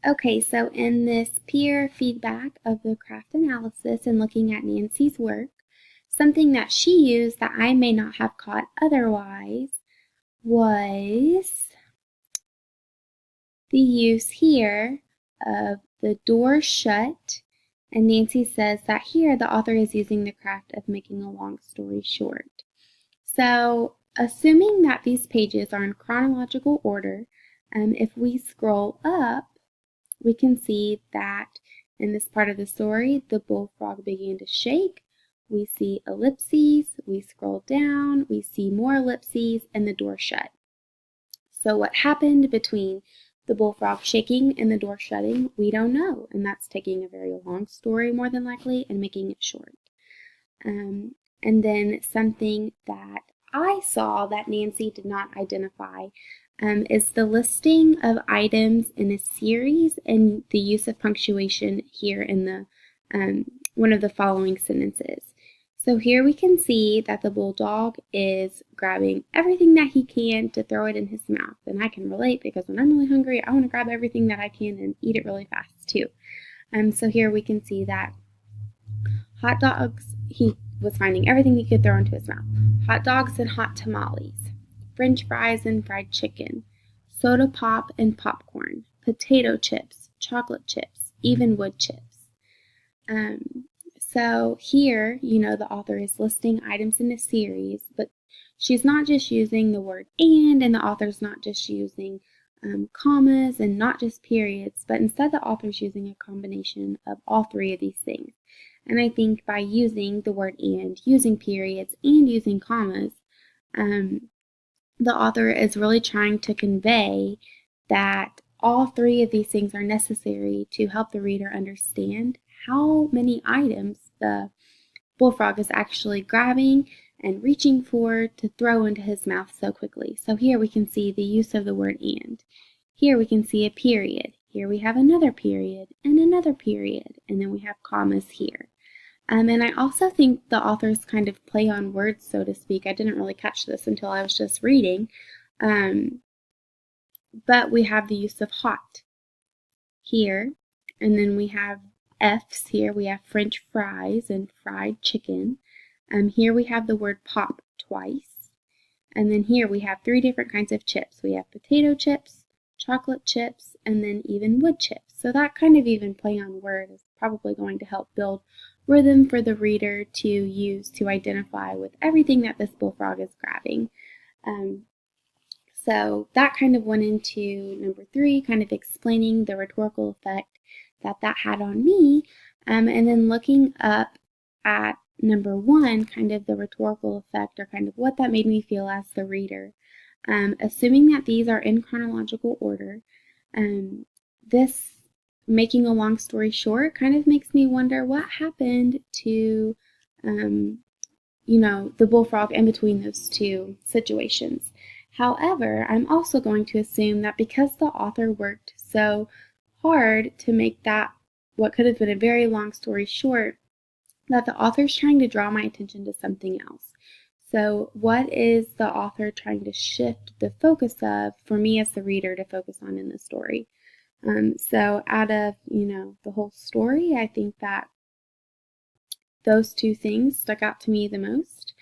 Okay, so in this peer feedback of the craft analysis and looking at Nancy's work, something that she used that I may not have caught otherwise was the use here of the door shut. And Nancy says that here the author is using the craft of making a long story short. So, assuming that these pages are in chronological order, if we scroll up, we can see that in this part of the story, the bullfrog began to shake. We see ellipses, we scroll down, we see more ellipses, and the door shut. So what happened between the bullfrog shaking and the door shutting, we don't know, and that's taking a very long story more than likely and making it short. And then something that I saw that Nancy did not identify is the listing of items in a series and the use of punctuation here in the one of the following sentences. So here we can see that the bulldog is grabbing everything that he can to throw it in his mouth. And I can relate because when I'm really hungry, I want to grab everything that I can and eat it really fast too. So here we can see that hot dogs, he was finding everything he could throw into his mouth. Hot dogs and hot tamales, French fries and fried chicken, soda pop and popcorn, potato chips, chocolate chips, even wood chips. So here, the author is listing items in a series, but she's not just using the word and the author's not just using commas and not just periods, but instead the author's using a combination of all three of these things. And I think by using the word and, using periods, and using commas, the author is really trying to convey that all three of these things are necessary to help the reader understand how many items the bullfrog is actually grabbing and reaching for to throw into his mouth so quickly. So here we can see the use of the word and. Here we can see a period. Here we have another period and another period, and then we have commas here. And I also think the authors kind of play on words, so to speak. I didn't really catch this until I was just reading. But we have the use of hot here, and then we have F's here. We have French fries and fried chicken. Here we have the word pop twice. And then here we have three different kinds of chips. We have potato chips, chocolate chips, and then even wood chips. So that kind of even play on word is probably going to help build rhythm for the reader to use to identify with everything that this bullfrog is grabbing. So that kind of went into number 3, kind of explaining the rhetorical effect that had on me, and then looking up at number 1, kind of the rhetorical effect or kind of what that made me feel as the reader. Assuming that these are in chronological order, this making a long story short kind of makes me wonder what happened to the bullfrog in between those two situations. However, I'm also going to assume that because the author worked so hard to make that what could have been a very long story short, that the author's trying to draw my attention to something else. So what is the author trying to shift the focus of for me as the reader to focus on in the story? So out of, the whole story, I think that those two things stuck out to me the most.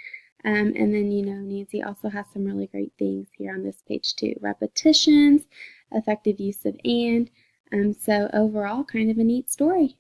And then, Nancy also has some really great things here on this page too. Repetitions, effective use of and. So overall, kind of a neat story.